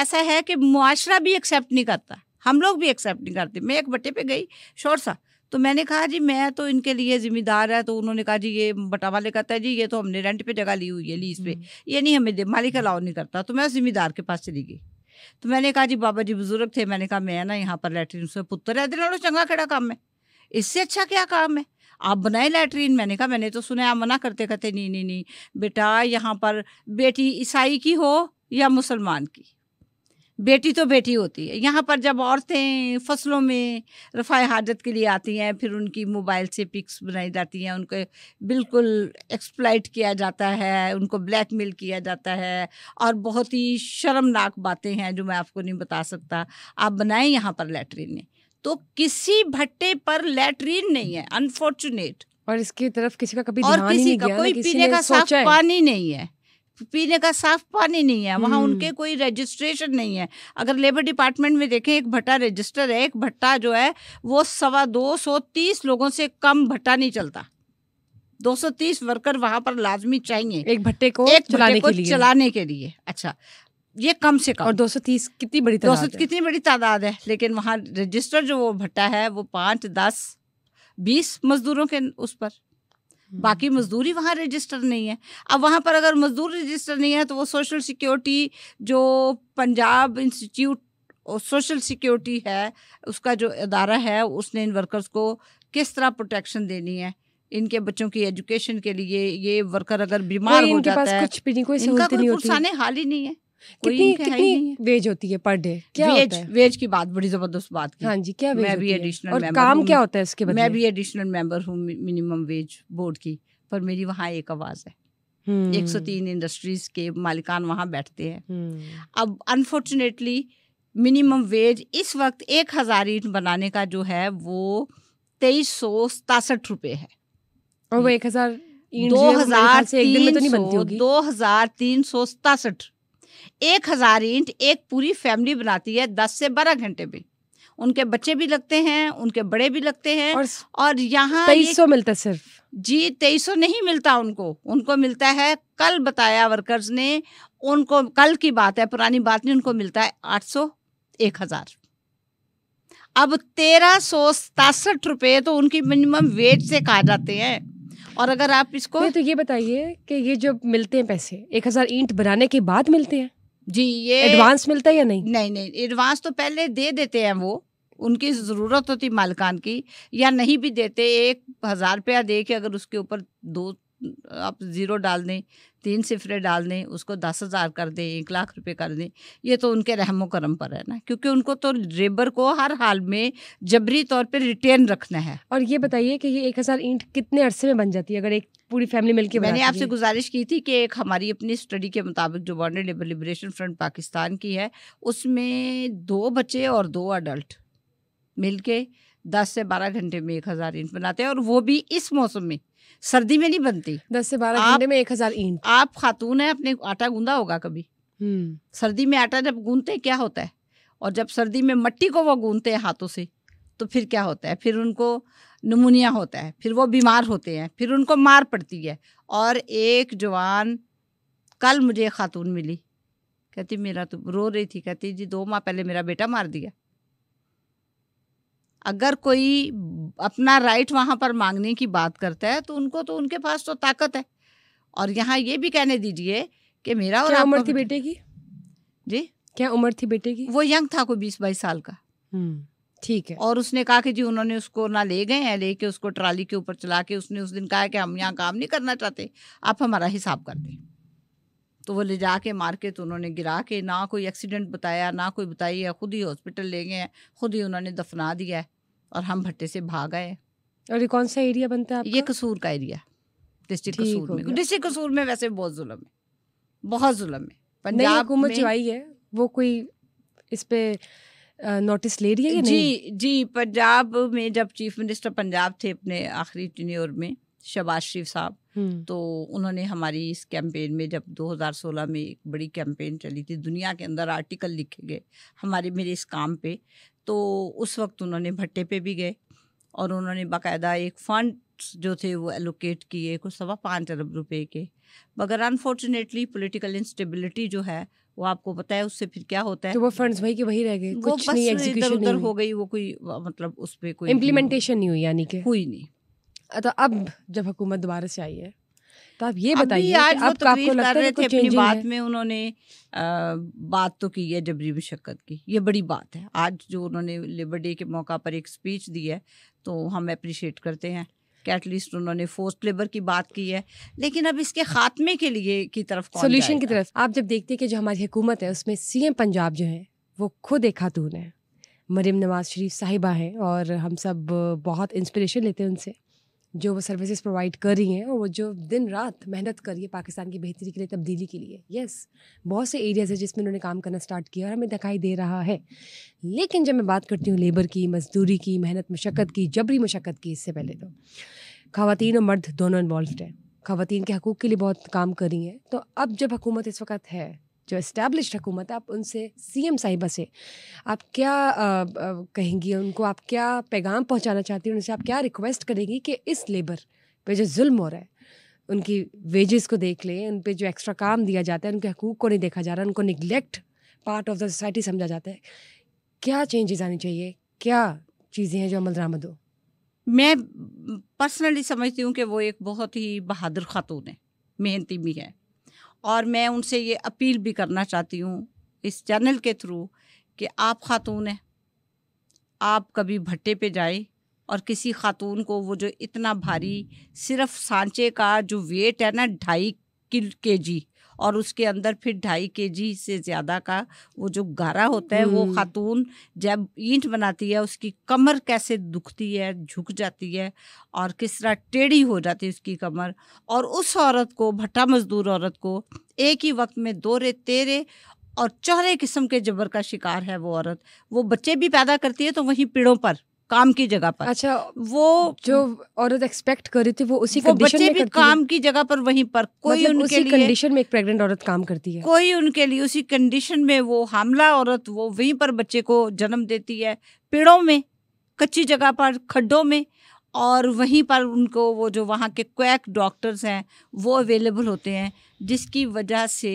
ऐसा है कि मुआशरा भी एक्सेप्ट नहीं करता, हम लोग भी एक्सेप्ट नहीं करते। मैं एक भट्टे पे गई शोर सा, तो मैंने कहा जी मैं तो इनके लिए जिम्मेदार है, तो उन्होंने कहा जी ये भट्टा वाले कहता है जी ये तो हमने रेंट पे जगह ली हुई है, लीज पे, ये नहीं हमें दे, मालिक अलाउ नहीं करता। तो मैं उस जिम्मेदार के पास चली गई। तो मैंने कहा जी बाबा जी बुजुर्ग थे, मैंने कहा मैं ना यहाँ पर लैट्रीन से पुत्र है दिन चंगा केड़ा काम है, इससे अच्छा क्या काम है, आप बनाए लैट्रीन। मैंने कहा मैंने तो सुना आप मना करते, कहते नहीं नहीं नहीं बेटा, यहाँ पर बेटी ईसाई की हो या मुसलमान की, बेटी तो बेटी होती है। यहाँ पर जब औरतें फसलों में रफ़ाए हाजत के लिए आती हैं, फिर उनकी मोबाइल से पिक्स बनाई जाती हैं, उनको बिल्कुल एक्सप्लॉइट किया जाता है, उनको ब्लैकमेल किया जाता है, और बहुत ही शर्मनाक बातें हैं जो मैं आपको नहीं बता सकता। आप बनाएं यहाँ पर लैट्रीन नहीं, तो किसी भट्टे पर लैट्रीन नहीं है, अनफॉर्चुनेट। और इसकी तरफ किसी का कभी और ध्यान ही किसी नहीं का गया, कोई किसी पीने ने का साफ सोचा है। पानी नहीं है, पीने का साफ पानी नहीं है वहाँ, उनके कोई रजिस्ट्रेशन नहीं है। अगर लेबर डिपार्टमेंट में देखें, एक भट्टा रजिस्टर है, एक भट्टा जो है वो 230 लोगों से कम भट्टा नहीं चलता। 230 वर्कर वहाँ पर लाजमी चाहिए एक भट्टे को चलाने के लिए। अच्छा, ये कम से कम। और 230 कितनी बड़ी तादाद है? 200 कितनी बड़ी तादाद है, लेकिन वहाँ रजिस्टर जो वो भट्टा है वो 5, 10, 20 मजदूरों के उस पर, बाकी मजदूरी वहाँ रजिस्टर नहीं है। अब वहाँ पर अगर मजदूर रजिस्टर नहीं है तो वो सोशल सिक्योरिटी जो पंजाब इंस्टीट्यूट सोशल सिक्योरिटी है, उसका जो अदारा है, उसने इन वर्कर्स को किस तरह प्रोटेक्शन देनी है, इनके बच्चों की एजुकेशन के लिए। ये वर्कर अगर बीमार हो जाता है, कुछ भी नहीं, कोई इनका सहूलत नहीं होती, पुरसाने हाल ही नहीं है। कितनी वेज होती है पर डे? क्या होता है? वेज की बात बड़ी जबरदस्त बात की। हाँ जी, क्या वेज मैं भी होती है? एडिशनल और मेंबर काम क्या होता है इसके बदले? मैं भी एडिशनल मेंबर हूँ मिनिमम वेज बोर्ड की, पर मेरी वहाँ एक आवाज़ है। 103 इंडस्ट्रीज के मालिकान वहाँ बैठते हैं। अब अनफॉर्चुनेटली मिनिमम वेज इस वक्त 1000 ईंट बनाने का जो है वो 2367 रुपये है। और वो 1000 ईंट एक दिन में तो नहीं बनती होगी। 2367 1000 ईंट एक पूरी फैमिली बनाती है 10 से 12 घंटे में। उनके बच्चे भी लगते हैं, उनके बड़े भी लगते हैं। और यहाँ 2300 मिलता सिर्फ? जी 2300 नहीं मिलता उनको मिलता है, कल बताया वर्कर्स ने, उनको कल की बात है, पुरानी बात नहीं, उनको मिलता है 800, 1000। अब 1367 रुपये तो उनकी मिनिमम वेज से कहा जाते हैं। और अगर आप इसको तो ये बताइए कि ये जो मिलते हैं पैसे 1000 ईंट बनाने के बाद मिलते हैं जी, ये एडवांस मिलता है या नहीं? नहीं, एडवांस तो पहले दे देते हैं, वो उनकी ज़रूरत होती मालिकान की, या नहीं भी देते। 1000 रुपया दे के अगर उसके ऊपर 2 आप ज़ीरो डाल दें, 3 सिफरें डाल दें, उसको 10,000 कर दें, 1 लाख रुपए कर दें, ये तो उनके रहमो करम पर है ना, क्योंकि उनको तो लेबर को हर हाल में जबरी तौर पे रिटेन रखना है। और ये बताइए कि ये 1000 ईंट कितने अरसे में बन जाती है अगर एक पूरी फैमिली मिलकर बनाती है? मैंने आपसे गुजारिश की थी कि एक हमारी अपनी स्टडी के मुताबिक जो bonded labour liberation front Pakistan की है, उसमें 2 बच्चे और 2 अडल्ट मिलके 10 से 12 घंटे में 1000 ईंट बनाते हैं, और वो भी इस मौसम में, सर्दी में नहीं बनती। 10 से 12 घंटे में 1000 ईंट। आप खातून है, अपने आटा गूंदा होगा कभी? सर्दी में आटा जब गूंदते क्या होता है, और जब सर्दी में मट्टी को वो गूंदते हैं हाथों से, तो फिर क्या होता है, फिर उनको निमोनिया होता है, फिर वो बीमार होते हैं, फिर उनको मार पड़ती है। और एक जवान, कल मुझे खातून मिली, कहती मेरा तो, रो रही थी, कहती जी 2 माह पहले मेरा बेटा मार दिया। अगर कोई अपना राइट वहाँ पर मांगने की बात करता है तो उनके पास तो ताकत है। और यहाँ ये भी कहने दीजिए कि मेरा और क्या उम्र थी बेटे की? जी क्या उम्र थी बेटे की? वो यंग था, कोई 20-22 साल का। ठीक है। और उसने कहा कि जी उन्होंने उसको ना ले गए हैं, लेके उसको ट्राली के ऊपर चला के उसने उस दिन कहा कि हम यहाँ काम नहीं करना चाहते, आप हमारा हिसाब कर दें। तो वो ले जाके मार के, तो उन्होंने गिरा के, ना कोई एक्सीडेंट बताया, ना कोई बताई है, खुद ही हॉस्पिटल ले गए हैं, खुद ही उन्होंने दफना दिया है, और हम भट्टे से भाग आए। और ये कौन सा एरिया बनता है आपका? ये कसूर का एरिया, डिस्ट्रिक्ट कसूर में। डिस्ट्रिक्ट कसूर में वैसे बहुत जुल्म है, बहुत जुल्म है। पंजाब हुकूमत जो आई है वो कोई इस पे नोटिस ले रही है या नहीं? जी, पंजाब में जब चीफ मिनिस्टर पंजाब थे अपने आखिरी टेन्योर में, शहबाज शरीफ साहब, तो उन्होंने हमारी इस कैंपेन में, जब 2016 में एक बड़ी कैंपेन चली थी, दुनिया के अंदर आर्टिकल लिखे गए मेरे इस काम पे, तो उस वक्त उन्होंने भट्टे पे भी गए, और उन्होंने बाकायदा एक फंड जो थे वो एलोकेट किए, कुछ 5.25 अरब रुपए के। मगर अनफॉर्चुनेटली पॉलिटिकल इंस्टेबिलिटी जो है वो आपको पता है उससे फिर क्या होता है, तो वो फंड्स वही के वही रह गए, वो कुछ बस नहीं, इधर एग्जीक्यूशन उधर नहीं हो हुई, गई, वो कोई मतलब उस पे कोई इम्प्लीमेंटेशन नहीं हुई यानी कि। हुई नहीं। तो अब जब हुकूमत दोबारा से आई है, तो आप ये अभी बताइए कि आज वो अब आपको तकरीर कर लगता है रहे कि थे कोई अपनी चेंजिंग बात है? में, उन्होंने बात तो की है जबरी मशक्कत की, ये बड़ी बात है। आज जो उन्होंने लेबर डे के मौका पर एक स्पीच दी है तो हम अप्रिशिएट करते हैं कि एटलीस्ट उन्होंने फोर्स्ड लेबर की बात की है, लेकिन अब इसके खात्मे के लिए की तरफ कौन सोल्यूशन की जाएगा? तरफ आप जब देखते हैं कि जो हमारी हुकूमत है उसमें सीएम पंजाब जो है वो खुद एक खातून है, मरीम नवाज शरीफ साहिबा हैं, और हम सब बहुत इंस्पिरेशन लेते हैं उनसे, जो वो सर्विसेज प्रोवाइड कर रही हैं और वो जो दिन रात मेहनत कर रही है पाकिस्तान की बेहतरी के लिए, तब्दीली के लिए। यस, बहुत से एरियाज है जिसमें उन्होंने काम करना स्टार्ट किया और हमें दिखाई दे रहा है। लेकिन जब मैं बात करती हूँ लेबर की, मजदूरी की, मेहनत मशक्क़त की, जबरी मशक्क़त की, इससे पहले तो ख़वातीन और मर्द दोनों इन्वॉल्व हैं, ख़वातीन के हकूक़ के लिए बहुत काम कर रही हैं। तो अब जब हुकूमत इस वक्त है, जो इस्टेब्लिश्ड हुकूमत है, आप उनसे, सीएम साहिबा से आप क्या कहेंगी, उनको आप क्या पैगाम पहुंचाना चाहती हैं, उनसे आप क्या रिक्वेस्ट करेंगी कि इस लेबर पे जो जुल्म हो रहा है, उनकी वेजेस को देख लें, उन पे जो एक्स्ट्रा काम दिया जाता है, उनके हकूक़ को नहीं देखा जा रहा, उनको neglect part of the society समझा जाता है, क्या चेंजेस आनी चाहिए, क्या चीज़ें हैं जो अमल दरामद हो? मैं पर्सनली समझती हूँ कि वो एक बहुत ही बहादुर खातून है, मेहनती भी है, और मैं उनसे ये अपील भी करना चाहती हूँ इस चैनल के थ्रू कि आप खातून हैं, आप कभी भट्टे पे जाए और किसी खातून को वो जो इतना भारी, सिर्फ सांचे का जो वेट है ना 2.5 kg, और उसके अंदर फिर 2.5 kg से ज़्यादा का वो जो गारा होता है, वो खातून जब ईंट बनाती है उसकी कमर कैसे दुखती है, झुक जाती है, और किस तरह टेढ़ी हो जाती है उसकी कमर, और उस औरत को, भट्टा मजदूर औरत को, एक ही वक्त में दोहरे तेरे और चौरे किस्म के जबर का शिकार है वो औरत। वो बच्चे भी पैदा करती है तो वहीं पेड़ों पर, काम की जगह पर। अच्छा, वो जो औरत एक्सपेक्ट कर रही थी वो उसी वो कंडीशन बच्चे में भी करती है, काम की जगह पर वहीं पर, कोई मतलब उनके उसी लिए, कंडीशन में एक प्रेग्नेंट औरत काम करती है। कोई उनके लिए उसी कंडीशन में, वो हामला औरत वो वहीं पर बच्चे को जन्म देती है, पेड़ों में, कच्ची जगह पर, खड्डों में, और वहीं पर उनको वो जो वहाँ के क्वैक डॉक्टर्स हैं वो अवेलेबल होते हैं, जिसकी वजह से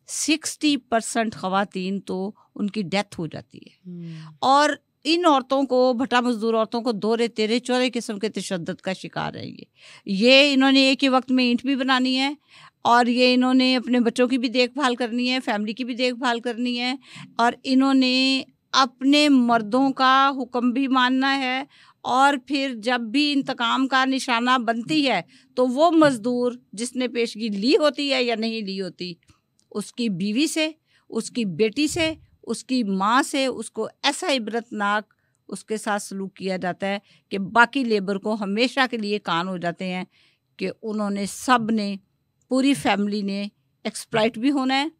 60% ख़वातीन तो उनकी डेथ हो जाती है। और इन औरतों को, भट्टा मजदूर औरतों को, दोहरे तेरे चौरे किस्म के तशद्दुद का शिकार है ये इन्होंने एक ही वक्त में ईंट भी बनानी है, और ये इन्होंने अपने बच्चों की भी देखभाल करनी है, फैमिली की भी देखभाल करनी है, और इन्होंने अपने मर्दों का हुक्म भी मानना है, और फिर जब भी इंतकाम का निशाना बनती है तो वो मजदूर जिसने पेशगी ली होती है या नहीं ली होती, उसकी बीवी से, उसकी बेटी से, उसकी माँ से, उसको ऐसा इबरतनाक उसके साथ सलूक किया जाता है कि बाकी लेबर को हमेशा के लिए कान हो जाते हैं कि उन्होंने, सब ने, पूरी फैमिली ने एक्सप्लॉइट भी होना है।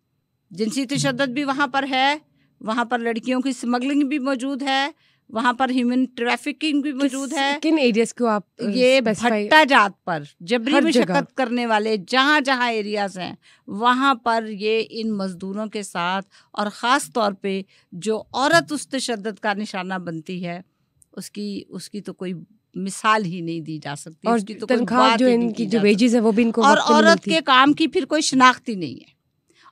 जिनसी तशद्दुद भी वहाँ पर है, वहाँ पर लड़कियों की स्मगलिंग भी मौजूद है, वहाँ पर ह्यूमन ट्रैफिकिंग भी मौजूद है। किन एरियाज को आप ये भट्टा जात पर जबरी हर मशक्कत करने वाले जहाँ जहाँ एरियाज हैं, वहाँ पर ये इन मजदूरों के साथ, और ख़ास तौर पे जो औरत उस तशद्दुद का निशाना बनती है, उसकी तो कोई मिसाल ही नहीं दी जा सकती, और उसकी तो कोई तनख्वाह बात जो ही नहीं इनकी की जो जा वेजेस है वो भी इनको सकती। और वक्त पे नहीं औरत मिलती। के काम की फिर कोई शनाख्त ही नहीं है,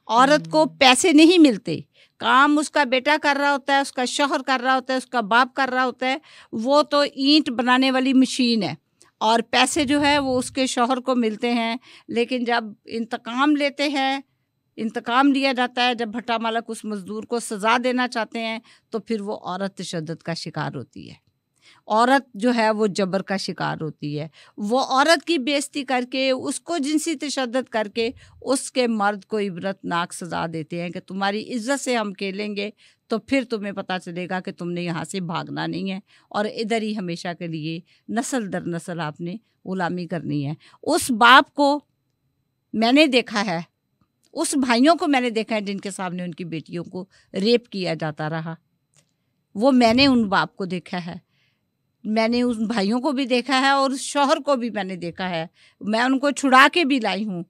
औरत को पैसे नहीं मिलते, काम उसका बेटा कर रहा होता है, उसका शौहर कर रहा होता है, उसका बाप कर रहा होता है, वो तो ईंट बनाने वाली मशीन है, और पैसे जो है वो उसके शौहर को मिलते हैं। लेकिन जब इंतकाम लेते हैं, इंतकाम लिया जाता है, जब भट्टा मालक उस मजदूर को सज़ा देना चाहते हैं, तो फिर वो औरत तशद्दुद का शिकार होती है, औरत जो है वो जबर का शिकार होती है। वो औरत की बेइज्जती करके, उसको जिनसी तशद्दुद करके, उसके मर्द को इबरतनाक सज़ा देते हैं कि तुम्हारी इज्जत से हम खेलेंगे, तो फिर तुम्हें पता चलेगा कि तुमने यहाँ से भागना नहीं है, और इधर ही हमेशा के लिए नस्ल दर नस्ल आपने गुलामी करनी है। उस बाप को मैंने देखा है, उस भाइयों को मैंने देखा है जिनके सामने उनकी बेटियों को रेप किया जाता रहा, वो मैंने उन बाप को देखा है, मैंने उन भाइयों को भी देखा है, और उस शौहर को भी मैंने देखा है। मैं उनको छुड़ा के भी लाई हूँ।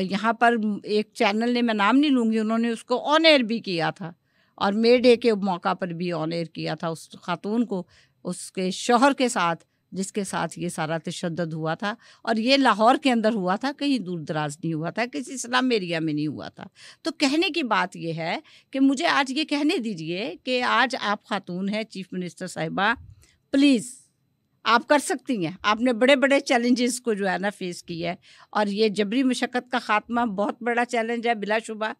यहाँ पर एक चैनल ने, मैं नाम नहीं लूँगी, उन्होंने उसको ऑन एयर भी किया था, और मे डे के मौका पर भी ऑन एयर किया था उस खातून को उसके शौहर के साथ जिसके साथ ये सारा तशद्दुद हुआ था, और ये लाहौर के अंदर हुआ था, कहीं दूर दराज नहीं हुआ था, किसी इस्लाम एरिया में नहीं हुआ था। तो कहने की बात ये है कि मुझे आज ये कहने दीजिए कि आज आप खातून हैं चीफ मिनिस्टर साहिबा, प्लीज़ आप कर सकती हैं। आपने बड़े बड़े चैलेंजेस को जो है ना फेस किया है, और ये जबरी मुशक्क़त का ख़ात्मा बहुत बड़ा चैलेंज है बिलाशुबा।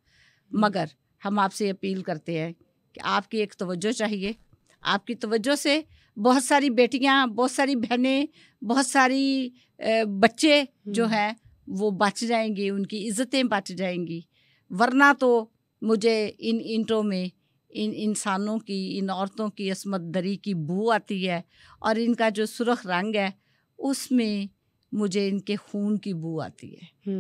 मगर हम आपसे अपील करते हैं कि आपकी एक तवज्जो चाहिए। आपकी तवज्जो से बहुत सारी बेटियां, बहुत सारी बहनें, बहुत सारी बच्चे जो हैं वो बच जाएंगे, उनकी इज़्ज़तें बच जाएंगी। वरना तो मुझे इन इंटों में इन इंसानों की, इन औरतों की असमत दरी की बू आती है, और इनका जो सुर्ख रंग है उसमें मुझे इनके खून की बू आती है।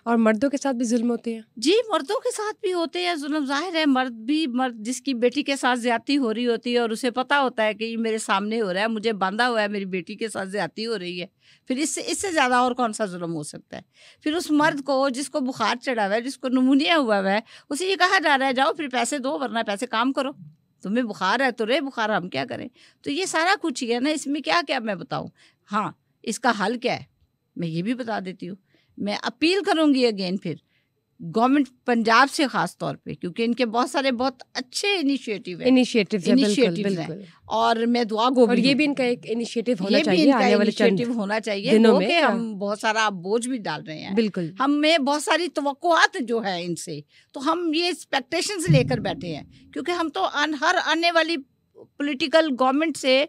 और मर्दों के साथ भी जुल्म होते हैं? जी, मर्दों के साथ भी होते हैं जुल्म। ज़ाहिर है मर्द जिसकी बेटी के साथ ज़्यादती हो रही होती है और उसे पता होता है कि ये मेरे सामने हो रहा है, मुझे बांधा हुआ है, मेरी बेटी के साथ ज़्यादती हो रही है, फिर इससे ज़्यादा और कौन सा जुल्म हो सकता है। फिर उस मर्द को जिसको बुखार चढ़ा हुआ है, जिसको निमोनिया हुआ है, उसे ये कहा जा रहा है जाओ फिर पैसे दो, वरना पैसे काम करो, तुम्हें बुखार है तो रे बुखार, हम क्या करें। तो ये सारा कुछ ही है ना, इसमें क्या क्या मैं बताऊँ। हाँ, इसका हल क्या है मैं ये भी बता देती हूँ। मैं अपील करूँगी अगेन फिर गवर्नमेंट पंजाब से ख़ास तौर पे, क्योंकि इनके बहुत सारे बहुत अच्छे इनिशिएटिव हैं, और मैं दुआ गो और ये भी इनका एक इनिशिएटिव होना चाहिए, इनका आने वाले इनिशिएटिव होना चाहिए दिनों में। हम बहुत सारा बोझ भी डाल रहे हैं, बिल्कुल हमें बहुत सारी तवक्कुआत जो है इनसे, तो हम ये एक्सपेक्टेशंस लेकर बैठे हैं, क्योंकि हम तो हर आने वाली पॉलिटिकल गवर्नमेंट से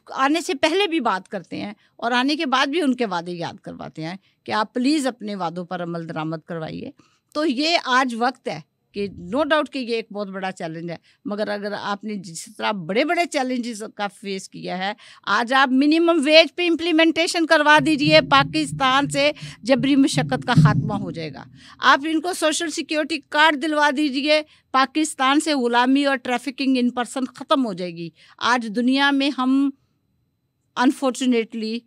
आने से पहले भी बात करते हैं, और आने के बाद भी उनके वादे याद करवाते हैं कि आप प्लीज़ अपने वादों पर अमल दरामद करवाइए। तो ये आज वक्त है कि नो डाउट कि ये एक बहुत बड़ा चैलेंज है, मगर अगर आपने जिस तरह बड़े बड़े चैलेंजेस का फेस किया है, आज आप मिनिमम वेज पे इम्प्लीमेंटेशन करवा दीजिए, पाकिस्तान से जबरी मुशक्क़त का ख़ात्मा हो जाएगा। आप इनको सोशल सिक्योरिटी कार्ड दिलवा दीजिए, पाकिस्तान से ग़ुलामी और ट्रैफिकिंग इन पर्सन ख़त्म हो जाएगी। आज दुनिया में हम अनफॉर्चुनेटली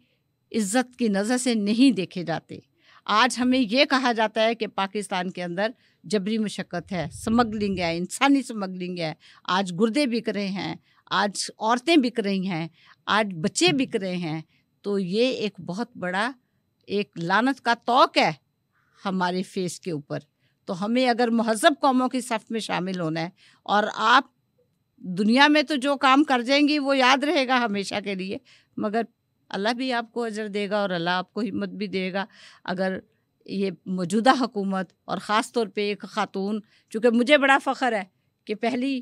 इज़्ज़त की नज़र से नहीं देखे जाते। आज हमें ये कहा जाता है कि पाकिस्तान के अंदर जबरी मुशक्क़त है, स्मगलिंग है, इंसानी स्मगलिंग है, आज गुर्दे बिक रहे हैं, आज औरतें बिक रही हैं, आज बच्चे बिक रहे हैं। तो ये एक बहुत बड़ा एक लानत का तौक है हमारे फेस के ऊपर। तो हमें अगर महज़्ज़ब कौमों की सफ़ में शामिल होना है, और आप दुनिया में तो जो काम कर जाएंगी वो याद रहेगा हमेशा के लिए, मगर अल्लाह भी आपको अजर देगा और अल्लाह आपको हिम्मत भी देगा। अगर ये मौजूदा हुकूमत और ख़ास तौर पे एक ख़ातून, चूँकि मुझे बड़ा फ़ख्र है कि पहली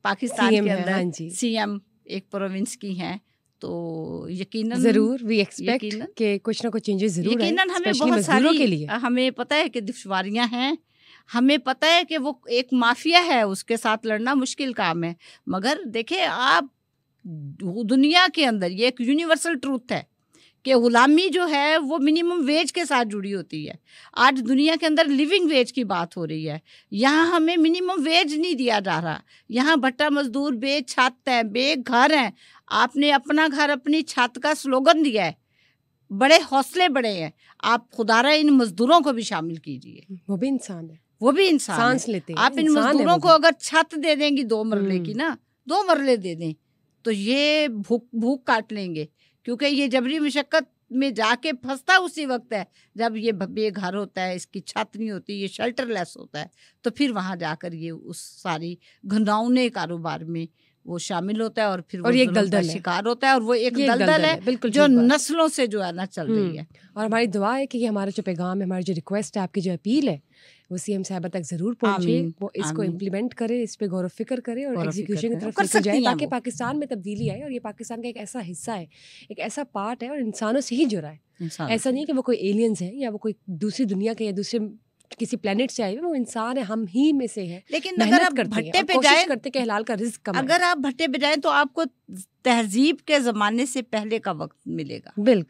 पाकिस्तान के अंदर सीएम एक प्रोविंस की हैं, तो यकीनन ज़रूर वी एक्सपेक्ट कि कुछ ना कुछ चेंजेस ज़रूर आए, यकीनन हमें बहुत सारी के लिए। हमें पता है कि दुश्वारियाँ हैं, हमें पता है कि वो एक माफिया है, उसके साथ लड़ना मुश्किल काम है, मगर देखिए आप दुनिया के अंदर ये एक यूनिवर्सल ट्रूथ है कि ग़ुलामी जो है वो मिनिमम वेज के साथ जुड़ी होती है। आज दुनिया के अंदर लिविंग वेज की बात हो रही है, यहाँ हमें मिनिमम वेज नहीं दिया जा रहा। यहाँ भट्टा मजदूर बेछत हैं, बेघर हैं। आपने अपना घर अपनी छत का स्लोगन दिया है, बड़े हौसले बड़े हैं, आप खुदारा इन मजदूरों को भी शामिल कीजिए। वो भी इंसान है, वो भी इंसान सांस लेते हैं। आप इन मजदूरों को अगर छत दे देंगी 2 मरले की ना, 2 मरले दे दें, तो ये भूख काट लेंगे, क्योंकि ये जबरी मुशक्क़त में जाके फंसता उसी वक्त है जब ये बेघर होता है, इसकी छत नहीं होती, ये शेल्टरलेस होता है, तो फिर वहाँ जाकर ये उस सारी घिनौने कारोबार में वो शामिल होता है, और फिर वो एक दलदल शिकार होता है, और वो एक दलदल है जो नस्लों से जो है ना चल रही है। और हमारी दुआ है कि ये हमारा जो पैगाम है, हमारी जो रिक्वेस्ट है, आपकी जो अपील है, वो सीएम साहिबा तक ज़रूर पहुँचे, वो इसको इम्प्लीमेंट करे, इस पे गौर फिक्र करे और एग्जीक्यूशन की तरफ लेके जाए, ताकि पाकिस्तान में तब्दीली आए। और ये पाकिस्तान का एक ऐसा हिस्सा है, एक ऐसा पार्ट है, और इंसानों से ही जुड़ा है। ऐसा नहीं कि वो कोई एलियंस है या वो कोई दूसरी दुनिया के या दूसरे किसी प्लेनेट से आए, वो इंसान है, हम ही में से है। लेकिन अगर आप भट्टे पे जाएं, करते कि हलाल का रिज्क कमाएं। अगर आप भट्टे पे जाएं तो आपको तहजीब के ज़माने से पहले का वक्त मिलेगा। बिल्कुल।